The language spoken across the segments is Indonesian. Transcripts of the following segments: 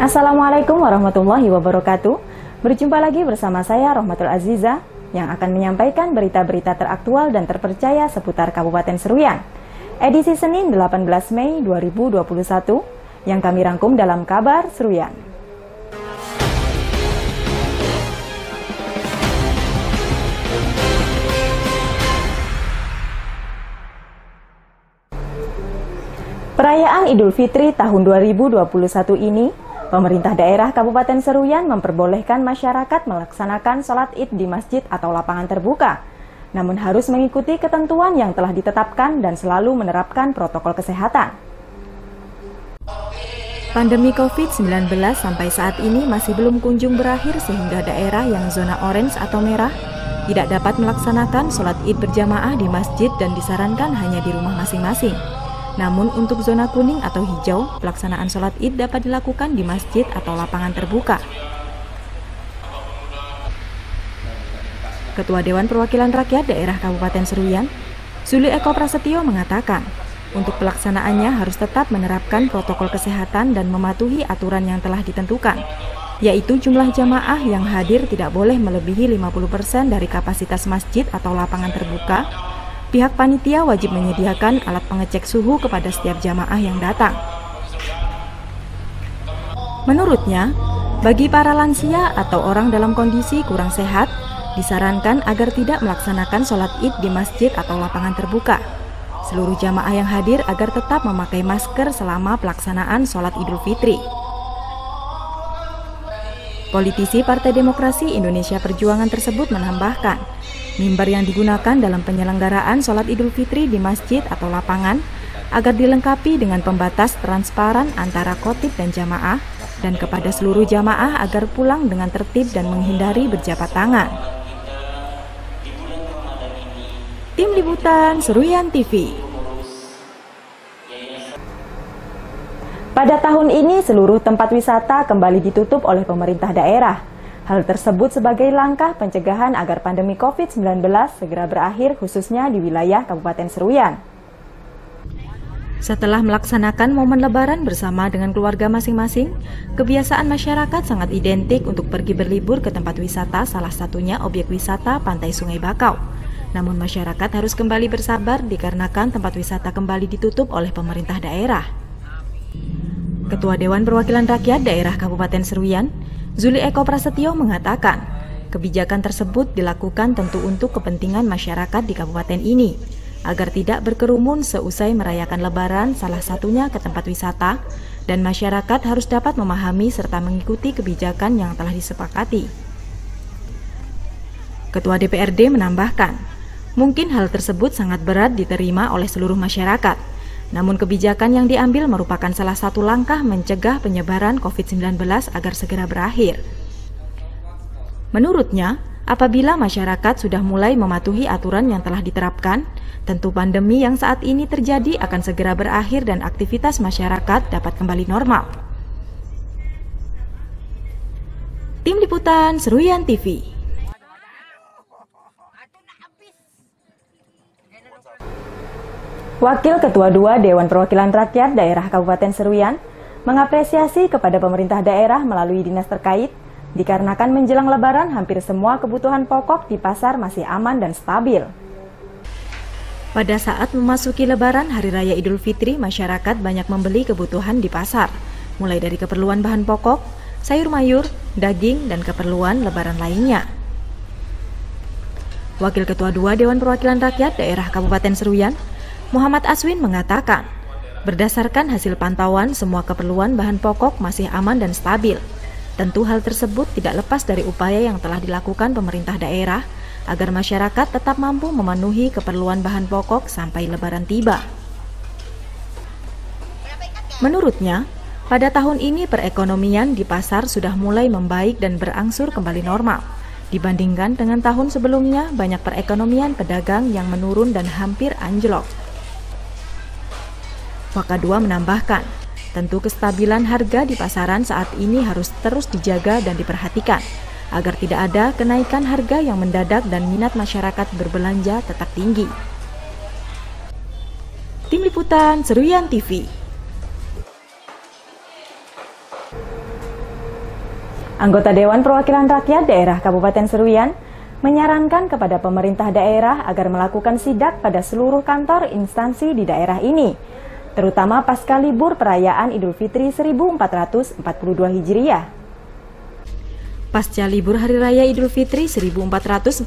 Assalamualaikum warahmatullahi wabarakatuh. Berjumpa lagi bersama saya Rohmatul Aziza yang akan menyampaikan berita-berita teraktual dan terpercaya seputar Kabupaten Seruyan. Edisi Senin 18 Mei 2021 yang kami rangkum dalam Kabar Seruyan. Perayaan Idul Fitri tahun 2021 ini, pemerintah daerah Kabupaten Seruyan memperbolehkan masyarakat melaksanakan sholat Id di masjid atau lapangan terbuka, namun harus mengikuti ketentuan yang telah ditetapkan dan selalu menerapkan protokol kesehatan. Pandemi COVID-19 sampai saat ini masih belum kunjung berakhir sehingga daerah yang zona orange atau merah tidak dapat melaksanakan sholat Id berjamaah di masjid dan disarankan hanya di rumah masing-masing. Namun untuk zona kuning atau hijau, pelaksanaan sholat Id dapat dilakukan di masjid atau lapangan terbuka. Ketua Dewan Perwakilan Rakyat Daerah Kabupaten Seruyan, Zuli Eko Prasetyo mengatakan, untuk pelaksanaannya harus tetap menerapkan protokol kesehatan dan mematuhi aturan yang telah ditentukan, yaitu jumlah jamaah yang hadir tidak boleh melebihi 50% dari kapasitas masjid atau lapangan terbuka. Pihak panitia wajib menyediakan alat pengecek suhu kepada setiap jamaah yang datang. Menurutnya, bagi para lansia atau orang dalam kondisi kurang sehat, disarankan agar tidak melaksanakan sholat Id di masjid atau lapangan terbuka. Seluruh jamaah yang hadir agar tetap memakai masker selama pelaksanaan sholat Idul Fitri. Politisi Partai Demokrasi Indonesia Perjuangan tersebut menambahkan, mimbar yang digunakan dalam penyelenggaraan sholat Idul Fitri di masjid atau lapangan agar dilengkapi dengan pembatas transparan antara khotib dan jamaah, dan kepada seluruh jamaah agar pulang dengan tertib dan menghindari berjabat tangan. Tim Liputan Seruyan TV. Pada tahun ini seluruh tempat wisata kembali ditutup oleh pemerintah daerah. Hal tersebut sebagai langkah pencegahan agar pandemi COVID-19 segera berakhir khususnya di wilayah Kabupaten Seruyan. Setelah melaksanakan momen Lebaran bersama dengan keluarga masing-masing, kebiasaan masyarakat sangat identik untuk pergi berlibur ke tempat wisata, salah satunya objek wisata Pantai Sungai Bakau. Namun masyarakat harus kembali bersabar dikarenakan tempat wisata kembali ditutup oleh pemerintah daerah. Ketua Dewan Perwakilan Rakyat Daerah Kabupaten Seruyan, Zuli Eko Prasetyo mengatakan, kebijakan tersebut dilakukan tentu untuk kepentingan masyarakat di kabupaten ini, agar tidak berkerumun seusai merayakan Lebaran, salah satunya ke tempat wisata, dan masyarakat harus dapat memahami serta mengikuti kebijakan yang telah disepakati. Ketua DPRD menambahkan, mungkin hal tersebut sangat berat diterima oleh seluruh masyarakat. Namun kebijakan yang diambil merupakan salah satu langkah mencegah penyebaran COVID-19 agar segera berakhir. Menurutnya, apabila masyarakat sudah mulai mematuhi aturan yang telah diterapkan, tentu pandemi yang saat ini terjadi akan segera berakhir dan aktivitas masyarakat dapat kembali normal. Tim Liputan Seruyan TV. Wakil Ketua II Dewan Perwakilan Rakyat Daerah Kabupaten Seruyan mengapresiasi kepada pemerintah daerah melalui dinas terkait dikarenakan menjelang Lebaran hampir semua kebutuhan pokok di pasar masih aman dan stabil. Pada saat memasuki Lebaran Hari Raya Idul Fitri, masyarakat banyak membeli kebutuhan di pasar, mulai dari keperluan bahan pokok, sayur mayur, daging, dan keperluan Lebaran lainnya. Wakil Ketua II Dewan Perwakilan Rakyat Daerah Kabupaten Seruyan, Muhammad Aswin mengatakan, berdasarkan hasil pantauan semua keperluan bahan pokok masih aman dan stabil. Tentu hal tersebut tidak lepas dari upaya yang telah dilakukan pemerintah daerah agar masyarakat tetap mampu memenuhi keperluan bahan pokok sampai Lebaran tiba. Menurutnya, pada tahun ini perekonomian di pasar sudah mulai membaik dan berangsur kembali normal. Dibandingkan dengan tahun sebelumnya, banyak perekonomian pedagang yang menurun dan hampir anjlok. Wakadua menambahkan, tentu kestabilan harga di pasaran saat ini harus terus dijaga dan diperhatikan, agar tidak ada kenaikan harga yang mendadak dan minat masyarakat berbelanja tetap tinggi. Tim Liputan Seruyan TV. Anggota Dewan Perwakilan Rakyat Daerah Kabupaten Seruyan menyarankan kepada pemerintah daerah agar melakukan sidak pada seluruh kantor instansi di daerah ini, terutama pasca libur perayaan Idul Fitri 1442 Hijriah. Pasca libur Hari Raya Idul Fitri 1442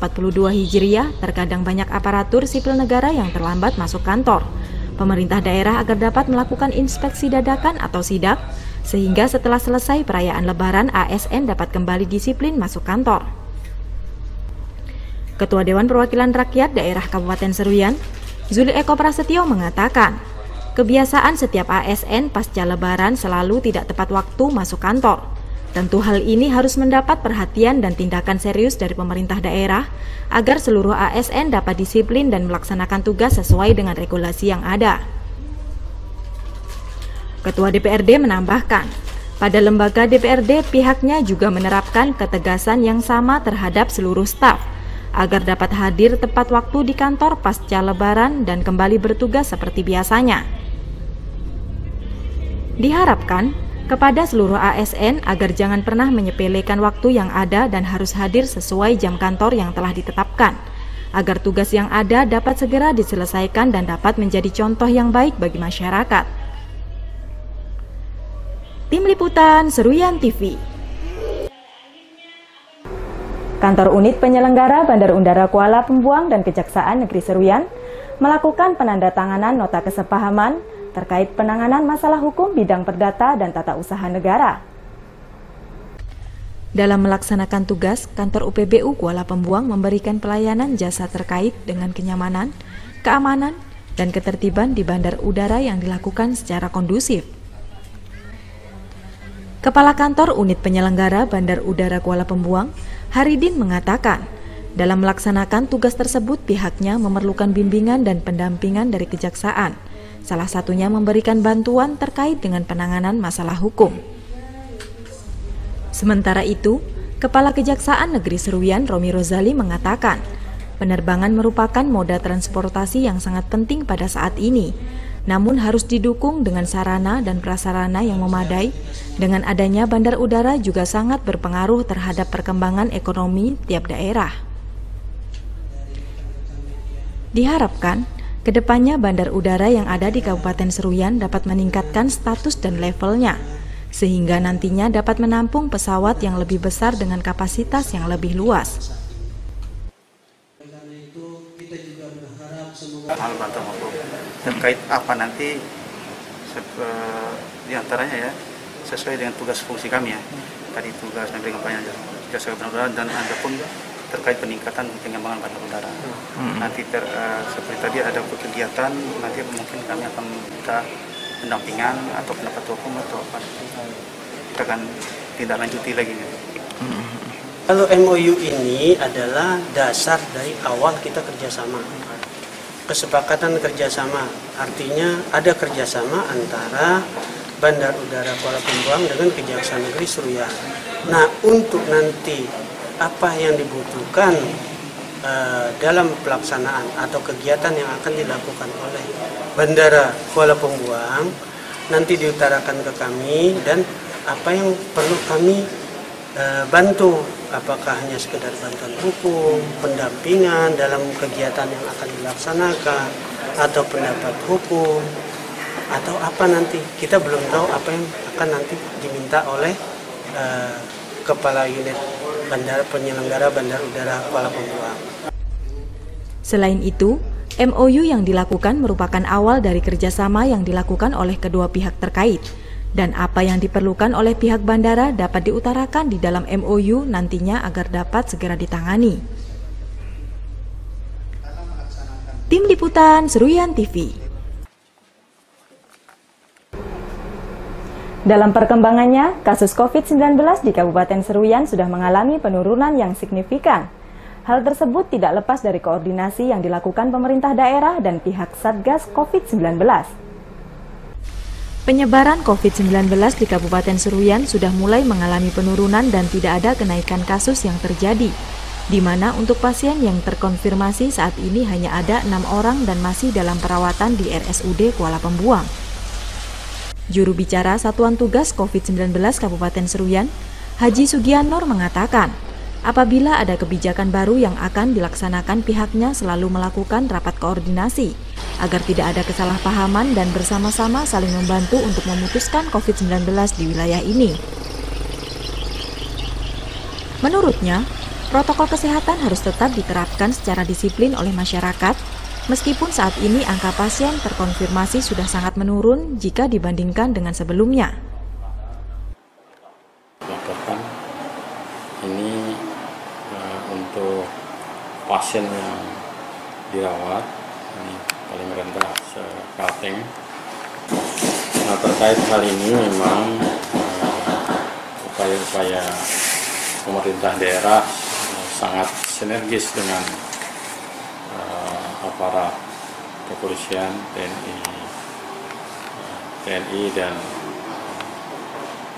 Hijriah, terkadang banyak aparatur sipil negara yang terlambat masuk kantor. Pemerintah daerah agar dapat melakukan inspeksi dadakan atau sidak, sehingga setelah selesai perayaan Lebaran, ASN dapat kembali disiplin masuk kantor. Ketua Dewan Perwakilan Rakyat Daerah Kabupaten Seruyan, Zuli Eko Prasetyo mengatakan, kebiasaan setiap ASN pasca Lebaran selalu tidak tepat waktu masuk kantor. Tentu hal ini harus mendapat perhatian dan tindakan serius dari pemerintah daerah agar seluruh ASN dapat disiplin dan melaksanakan tugas sesuai dengan regulasi yang ada. Ketua DPRD menambahkan, pada lembaga DPRD pihaknya juga menerapkan ketegasan yang sama terhadap seluruh staf, agar dapat hadir tepat waktu di kantor pasca Lebaran dan kembali bertugas seperti biasanya. Diharapkan kepada seluruh ASN agar jangan pernah menyepelekan waktu yang ada dan harus hadir sesuai jam kantor yang telah ditetapkan, agar tugas yang ada dapat segera diselesaikan dan dapat menjadi contoh yang baik bagi masyarakat. Tim Liputan Seruyan TV. Kantor Unit Penyelenggara Bandar Udara Kuala Pembuang dan Kejaksaan Negeri Seruyan melakukan penandatanganan nota kesepahaman terkait penanganan masalah hukum bidang perdata dan tata usaha negara. Dalam melaksanakan tugas, kantor UPBU Kuala Pembuang memberikan pelayanan jasa terkait dengan kenyamanan, keamanan, dan ketertiban di bandar udara yang dilakukan secara kondusif. Kepala Kantor Unit Penyelenggara Bandar Udara Kuala Pembuang, Haridin mengatakan, dalam melaksanakan tugas tersebut pihaknya memerlukan bimbingan dan pendampingan dari kejaksaan, salah satunya memberikan bantuan terkait dengan penanganan masalah hukum. Sementara itu, Kepala Kejaksaan Negeri Seruyan Romi Rozali mengatakan, penerbangan merupakan moda transportasi yang sangat penting pada saat ini, namun harus didukung dengan sarana dan prasarana yang memadai. Dengan adanya bandar udara juga sangat berpengaruh terhadap perkembangan ekonomi tiap daerah. Diharapkan, kedepannya bandar udara yang ada di Kabupaten Seruyan dapat meningkatkan status dan levelnya, sehingga nantinya dapat menampung pesawat yang lebih besar dengan kapasitas yang lebih luas. Hal bantuan hukum terkait apa nanti diantaranya ya sesuai dengan tugas fungsi kami ya, tadi tugas memberikan pelayanan jasa bandar udara dan ada pun terkait peningkatan pengembangan bandar udara. Nanti seperti tadi ada kegiatan, nanti mungkin kami akan minta pendampingan atau pendapat hukum atau apa, kita akan tidak lanjuti lagi. Kalau MOU ini adalah dasar dari awal kita kerjasama. Kesepakatan kerjasama, artinya ada kerjasama antara Bandar Udara Kuala Pembuang dengan Kejaksaan Negeri Seruyan. Nah, untuk nanti apa yang dibutuhkan dalam pelaksanaan atau kegiatan yang akan dilakukan oleh Bandara Kuala Pembuang nanti diutarakan ke kami, dan apa yang perlu kami bantu, apakah hanya sekedar bantuan hukum, pendampingan dalam kegiatan yang akan dilaksanakan, atau pendapat hukum, atau apa nanti. Kita belum tahu apa yang akan nanti diminta oleh Kepala Unit Penyelenggara Bandar Udara Kuala Pembuang. Selain itu, MOU yang dilakukan merupakan awal dari kerjasama yang dilakukan oleh kedua pihak terkait, dan apa yang diperlukan oleh pihak bandara dapat diutarakan di dalam MOU nantinya agar dapat segera ditangani. Tim Liputan Seruyan TV. Dalam perkembangannya, kasus COVID-19 di Kabupaten Seruyan sudah mengalami penurunan yang signifikan. Hal tersebut tidak lepas dari koordinasi yang dilakukan pemerintah daerah dan pihak Satgas COVID-19. Penyebaran COVID-19 di Kabupaten Seruyan sudah mulai mengalami penurunan dan tidak ada kenaikan kasus yang terjadi, di mana untuk pasien yang terkonfirmasi saat ini hanya ada 6 orang dan masih dalam perawatan di RSUD Kuala Pembuang. Juru bicara Satuan Tugas COVID-19 Kabupaten Seruyan, Haji Sugianor mengatakan, apabila ada kebijakan baru yang akan dilaksanakan, pihaknya selalu melakukan rapat koordinasi agar tidak ada kesalahpahaman dan bersama-sama saling membantu untuk memutuskan COVID-19 di wilayah ini. Menurutnya, protokol kesehatan harus tetap diterapkan secara disiplin oleh masyarakat, meskipun saat ini angka pasien terkonfirmasi sudah sangat menurun jika dibandingkan dengan sebelumnya. Laporkan ini untuk pasien yang dirawat ini paling rendah se-Kalteng. Nah, terkait hal ini memang upaya-upaya pemerintah daerah sangat sinergis dengan aparat kepolisian, TNI dan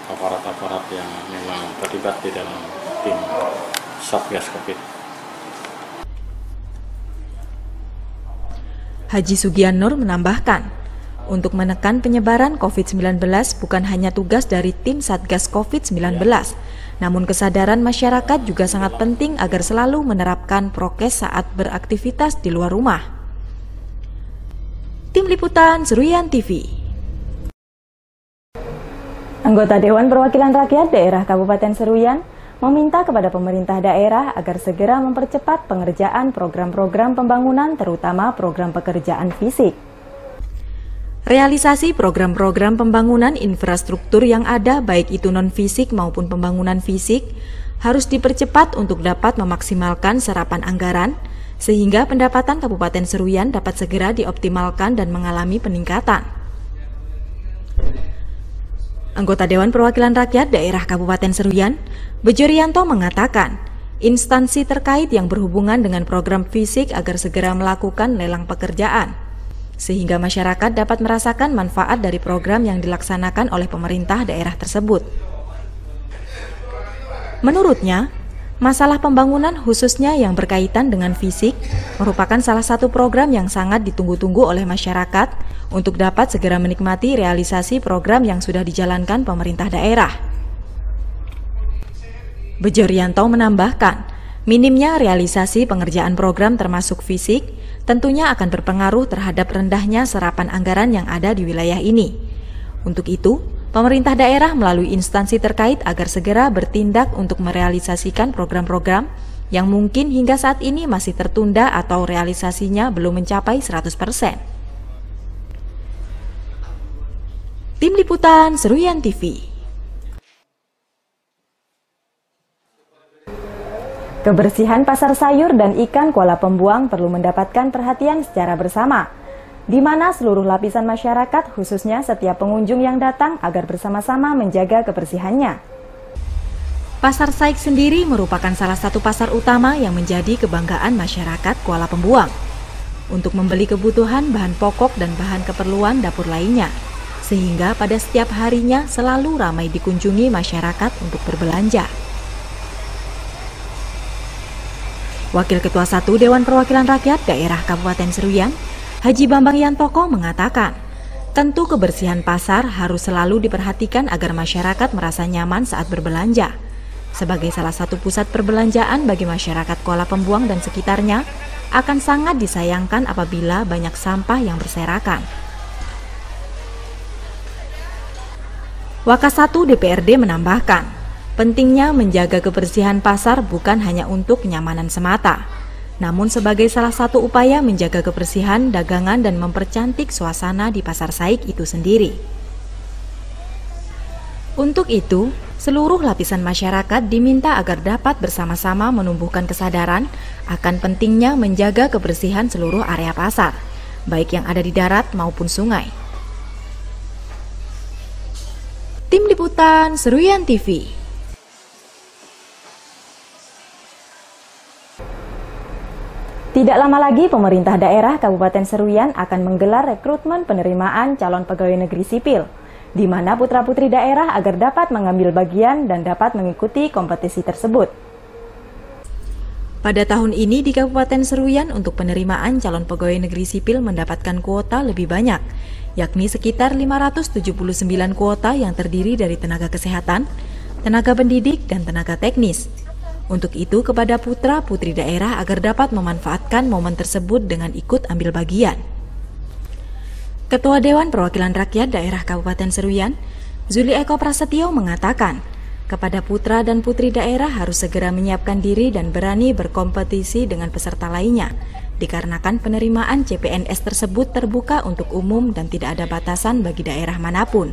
aparat-aparat yang memang terlibat di dalam tim Satgas Covid. Haji Sugianor menambahkan, untuk menekan penyebaran COVID-19 bukan hanya tugas dari tim Satgas COVID-19, namun kesadaran masyarakat juga sangat penting agar selalu menerapkan prokes saat beraktivitas di luar rumah. Tim Liputan Seruyan TV. Anggota Dewan Perwakilan Rakyat Daerah Kabupaten Seruyan meminta kepada pemerintah daerah agar segera mempercepat pengerjaan program-program pembangunan, terutama program pekerjaan fisik. Realisasi program-program pembangunan infrastruktur yang ada, baik itu non-fisik maupun pembangunan fisik, harus dipercepat untuk dapat memaksimalkan serapan anggaran, sehingga pendapatan Kabupaten Seruyan dapat segera dioptimalkan dan mengalami peningkatan. Anggota Dewan Perwakilan Rakyat Daerah Kabupaten Seruyan, Bejo Rianto mengatakan, instansi terkait yang berhubungan dengan program fisik agar segera melakukan lelang pekerjaan, sehingga masyarakat dapat merasakan manfaat dari program yang dilaksanakan oleh pemerintah daerah tersebut. Menurutnya, masalah pembangunan khususnya yang berkaitan dengan fisik merupakan salah satu program yang sangat ditunggu-tunggu oleh masyarakat untuk dapat segera menikmati realisasi program yang sudah dijalankan pemerintah daerah. Bejo Rianto menambahkan, minimnya realisasi pengerjaan program termasuk fisik tentunya akan berpengaruh terhadap rendahnya serapan anggaran yang ada di wilayah ini. Untuk itu, pemerintah daerah melalui instansi terkait agar segera bertindak untuk merealisasikan program-program yang mungkin hingga saat ini masih tertunda atau realisasinya belum mencapai 100%. Tim Liputan Seruyan TV. Kebersihan pasar sayur dan ikan Kuala Pembuang perlu mendapatkan perhatian secara bersama, di mana seluruh lapisan masyarakat, khususnya setiap pengunjung yang datang, agar bersama-sama menjaga kebersihannya. Pasar Saik sendiri merupakan salah satu pasar utama yang menjadi kebanggaan masyarakat Kuala Pembuang untuk membeli kebutuhan bahan pokok dan bahan keperluan dapur lainnya, sehingga pada setiap harinya selalu ramai dikunjungi masyarakat untuk berbelanja. Wakil Ketua 1 Dewan Perwakilan Rakyat Daerah Kabupaten Seruyan, Haji Bambang Yantoko mengatakan, tentu kebersihan pasar harus selalu diperhatikan agar masyarakat merasa nyaman saat berbelanja. Sebagai salah satu pusat perbelanjaan bagi masyarakat Kuala Pembuang dan sekitarnya, akan sangat disayangkan apabila banyak sampah yang berserakan. Wakasatu DPRD menambahkan, pentingnya menjaga kebersihan pasar bukan hanya untuk kenyamanan semata, namun sebagai salah satu upaya menjaga kebersihan dagangan dan mempercantik suasana di Pasar Saik itu sendiri. Untuk itu, seluruh lapisan masyarakat diminta agar dapat bersama-sama menumbuhkan kesadaran akan pentingnya menjaga kebersihan seluruh area pasar, baik yang ada di darat maupun sungai. Tim Liputan Seruyan TV. Tidak lama lagi pemerintah daerah Kabupaten Seruyan akan menggelar rekrutmen penerimaan calon pegawai negeri sipil, di mana putra-putri daerah agar dapat mengambil bagian dan dapat mengikuti kompetisi tersebut. Pada tahun ini di Kabupaten Seruyan untuk penerimaan calon pegawai negeri sipil mendapatkan kuota lebih banyak, yakni sekitar 579 kuota yang terdiri dari tenaga kesehatan, tenaga pendidik, dan tenaga teknis. Untuk itu, kepada putra-putri daerah agar dapat memanfaatkan momen tersebut dengan ikut ambil bagian. Ketua Dewan Perwakilan Rakyat Daerah Kabupaten Seruyan, Zuli Eko Prasetyo mengatakan, kepada putra dan putri daerah harus segera menyiapkan diri dan berani berkompetisi dengan peserta lainnya, dikarenakan penerimaan CPNS tersebut terbuka untuk umum dan tidak ada batasan bagi daerah manapun.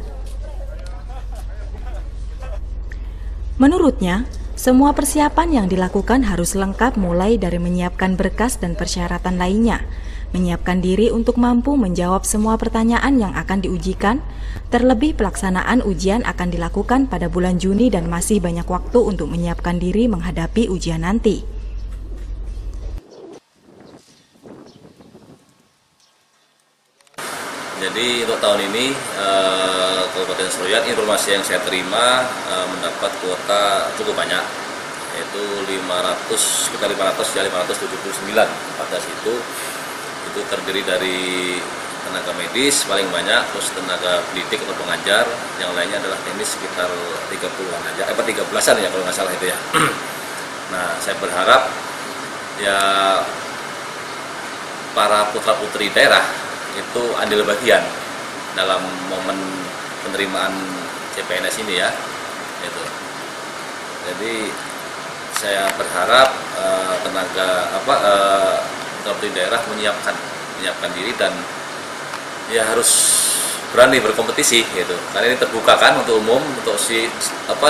Menurutnya, semua persiapan yang dilakukan harus lengkap mulai dari menyiapkan berkas dan persyaratan lainnya, menyiapkan diri untuk mampu menjawab semua pertanyaan yang akan diujikan, terlebih pelaksanaan ujian akan dilakukan pada bulan Juni dan masih banyak waktu untuk menyiapkan diri menghadapi ujian nanti. Jadi untuk tahun ini Kabupaten Seruyan, informasi yang saya terima mendapat kuota cukup banyak, yaitu sekitar 579 pada situ. Itu terdiri dari tenaga medis paling banyak, terus tenaga pendidik atau pengajar, yang lainnya adalah teknis sekitar 30-an aja, 13-an ya kalau nggak salah itu ya. Nah, saya berharap ya para putra-putri daerah itu andil bagian dalam momen penerimaan CPNS ini ya. Itu. Jadi saya berharap putra-putri daerah menyiapkan diri dan ya harus berani berkompetisi gitu. Karena ini terbuka kan untuk umum, untuk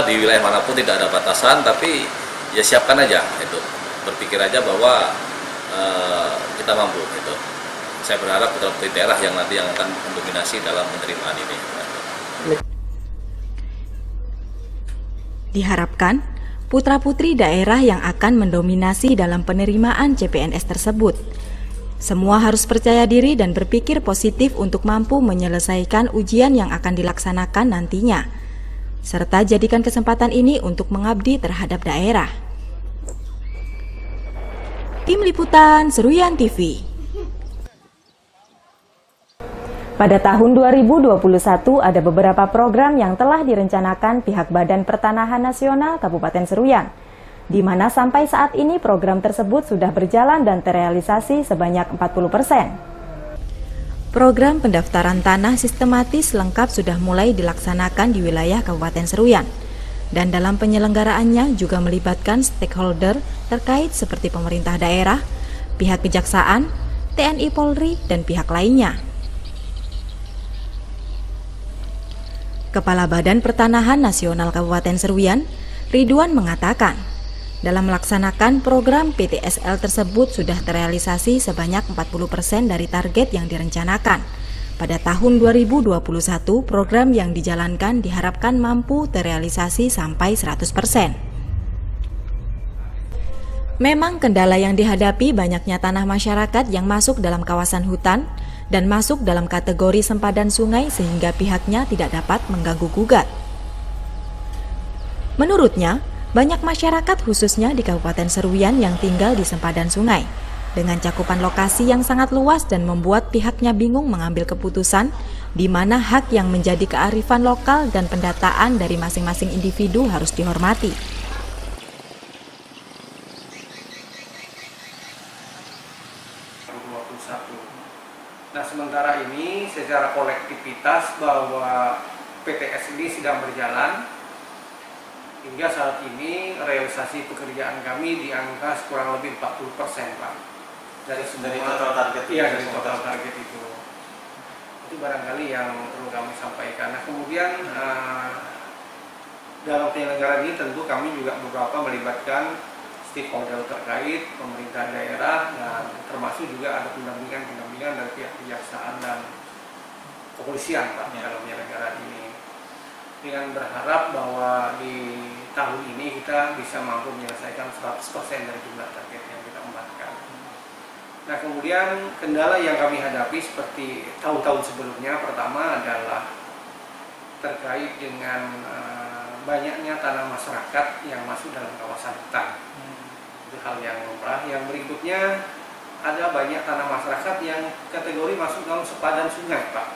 di wilayah manapun tidak ada batasan, tapi ya siapkan aja itu. Berpikir aja bahwa kita mampu gitu. Saya berharap putra-putri daerah yang nanti yang akan mendominasi dalam penerimaan ini. Diharapkan putra-putri daerah yang akan mendominasi dalam penerimaan CPNS tersebut. Semua harus percaya diri dan berpikir positif untuk mampu menyelesaikan ujian yang akan dilaksanakan nantinya, serta jadikan kesempatan ini untuk mengabdi terhadap daerah. Tim Liputan Seruyan TV. Pada tahun 2021 ada beberapa program yang telah direncanakan pihak Badan Pertanahan Nasional Kabupaten Seruyan, di mana sampai saat ini program tersebut sudah berjalan dan terrealisasi sebanyak 40%. Program pendaftaran tanah sistematis lengkap sudah mulai dilaksanakan di wilayah Kabupaten Seruyan, dan dalam penyelenggaraannya juga melibatkan stakeholder terkait seperti pemerintah daerah, pihak kejaksaan, TNI Polri, dan pihak lainnya. Kepala Badan Pertanahan Nasional Kabupaten Seruyan, Ridwan mengatakan, dalam melaksanakan program PTSL tersebut sudah terrealisasi sebanyak 40% dari target yang direncanakan. Pada tahun 2021, program yang dijalankan diharapkan mampu terrealisasi sampai 100%. Memang kendala yang dihadapi banyaknya tanah masyarakat yang masuk dalam kawasan hutan dan masuk dalam kategori sempadan sungai sehingga pihaknya tidak dapat mengganggu-gugat. Menurutnya, banyak masyarakat khususnya di Kabupaten Seruyan yang tinggal di sempadan sungai, dengan cakupan lokasi yang sangat luas dan membuat pihaknya bingung mengambil keputusan di mana hak yang menjadi kearifan lokal dan pendataan dari masing-masing individu harus dihormati. Nah, sementara ini secara kolektivitas bahwa PTS ini sedang berjalan. Hingga saat ini realisasi pekerjaan kami di angka kurang lebih 40%, Pak. Dari total target. Iya, dari total target itu. Itu barangkali yang perlu kami sampaikan. Nah, kemudian dalam penyelenggaraan ini tentu kami juga beberapa melibatkan stakeholder terkait, pemerintah daerah, dan termasuk juga ada pendampingan dari pihak kejaksaan dan kepolisian, Pak, dalam penyelenggaraan ini. Dengan berharap bahwa di tahun ini kita bisa mampu menyelesaikan 100% dari jumlah target yang kita embatkan. Nah, kemudian kendala yang kami hadapi seperti tahun-tahun sebelumnya, pertama adalah terkait dengan banyaknya tanah masyarakat yang masuk dalam kawasan hutan. Itu hal yang lumrah. Yang berikutnya, ada banyak tanah masyarakat yang kategori masuk dalam sepadan sungai, Pak.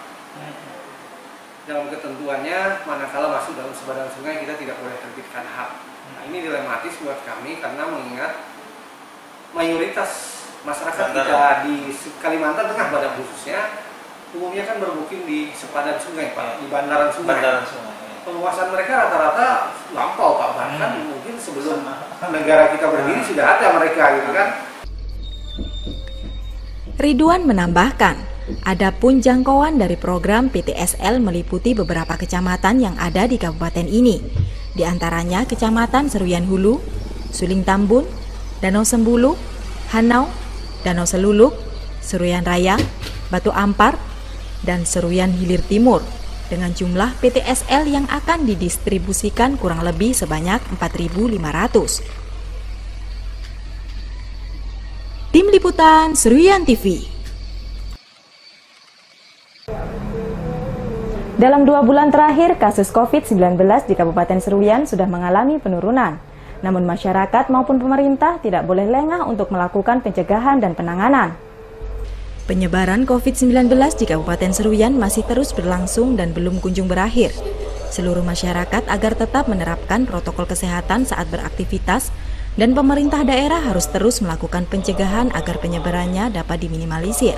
dalam ketentuannya manakala masuk dalam sebadan sungai kita tidak boleh terbitkan hak. Nah, ini dilematis buat kami karena mengingat mayoritas masyarakat kita di Kalimantan Tengah pada khususnya umumnya kan bermukim di sepadan sungai, Pak, di bandaran sungai. Penguasaan mereka rata-rata lampau, Pak, bahkan mungkin sebelum negara kita berdiri sudah ada mereka gitu kan. Ridwan menambahkan, adapun jangkauan dari program PTSL meliputi beberapa kecamatan yang ada di kabupaten ini, di antaranya Kecamatan Seruyan Hulu, Suling Tambun, Danau Sembulu, Hanau, Danau Seluluk, Seruyan Raya, Batu Ampar, dan Seruyan Hilir Timur, dengan jumlah PTSL yang akan didistribusikan kurang lebih sebanyak 4.500. Tim Liputan Seruyan TV. Dalam 2 bulan terakhir, kasus COVID-19 di Kabupaten Seruyan sudah mengalami penurunan. Namun masyarakat maupun pemerintah tidak boleh lengah untuk melakukan pencegahan dan penanganan. Penyebaran COVID-19 di Kabupaten Seruyan masih terus berlangsung dan belum kunjung berakhir. Seluruh masyarakat agar tetap menerapkan protokol kesehatan saat beraktivitas, dan pemerintah daerah harus terus melakukan pencegahan agar penyebarannya dapat diminimalisir.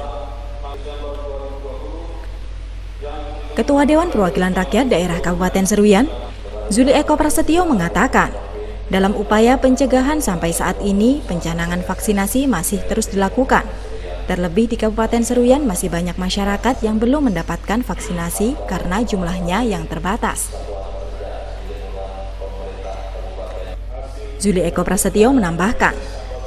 Ketua Dewan Perwakilan Rakyat Daerah Kabupaten Seruyan, Zuli Eko Prasetyo mengatakan, dalam upaya pencegahan sampai saat ini, pencanangan vaksinasi masih terus dilakukan. Terlebih di Kabupaten Seruyan masih banyak masyarakat yang belum mendapatkan vaksinasi karena jumlahnya yang terbatas. Zuli Eko Prasetyo menambahkan,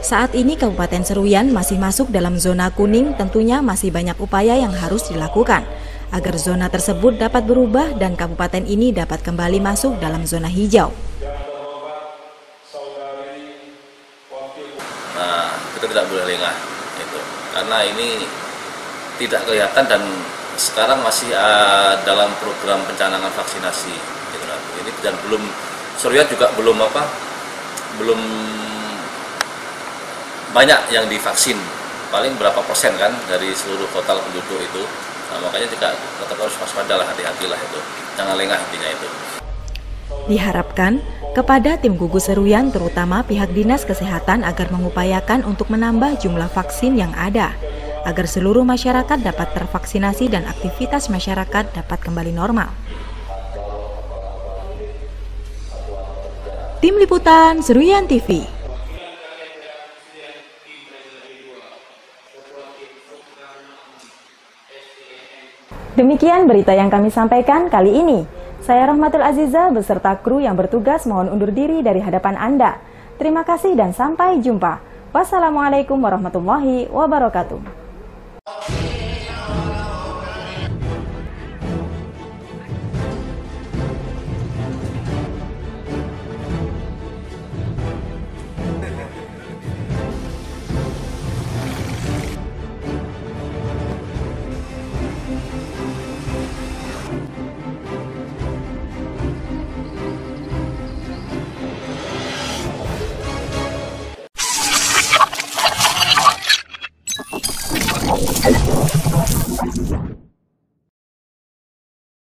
saat ini Kabupaten Seruyan masih masuk dalam zona kuning, tentunya masih banyak upaya yang harus dilakukan agar zona tersebut dapat berubah dan kabupaten ini dapat kembali masuk dalam zona hijau. Nah, kita tidak boleh lengah, gitu. Karena ini tidak kelihatan dan sekarang masih dalam program pencanangan vaksinasi. Gitu. Ini dan belum, Seruyan juga belum banyak yang divaksin, paling berapa persen kan dari seluruh total penduduk itu. Nah, makanya juga tetap harus waspada lah, hati-hatilah itu, jangan lengah intinya itu. Diharapkan kepada tim gugus Seruyan terutama pihak Dinas Kesehatan agar mengupayakan untuk menambah jumlah vaksin yang ada, agar seluruh masyarakat dapat tervaksinasi dan aktivitas masyarakat dapat kembali normal. Tim Liputan Seruyan TV. Demikian berita yang kami sampaikan kali ini. Saya Rahmatul Aziza beserta kru yang bertugas mohon undur diri dari hadapan Anda. Terima kasih dan sampai jumpa. Wassalamualaikum warahmatullahi wabarakatuh.